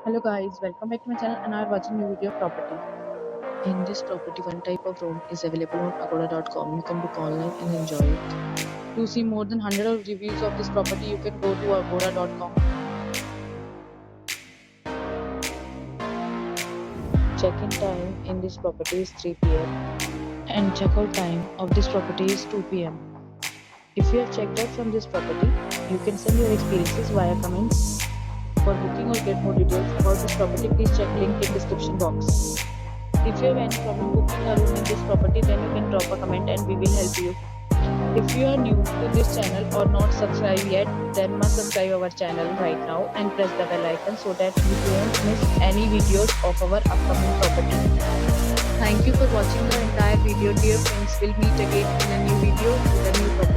Hello guys, welcome back to my channel and are watching new video of property. In this property, one type of room is available on agoda.com. You can book online and enjoy it. To see more than 100 of reviews of this property, you can go to agoda.com. Check-in time in this property is 3 p.m. and check-out time of this property is 2 p.m. If you have checked out from this property, you can send your experiences via comments. For booking or get more details about this property, please check link in description box. If you have any problem booking a room in this property, then you can drop a comment and we will help you. If you are new to this channel or not subscribed yet, then must subscribe our channel right now and press the bell icon so that you don't miss any videos of our upcoming property. Thank you for watching the entire video, dear friends. We'll meet again in a new video with a new property.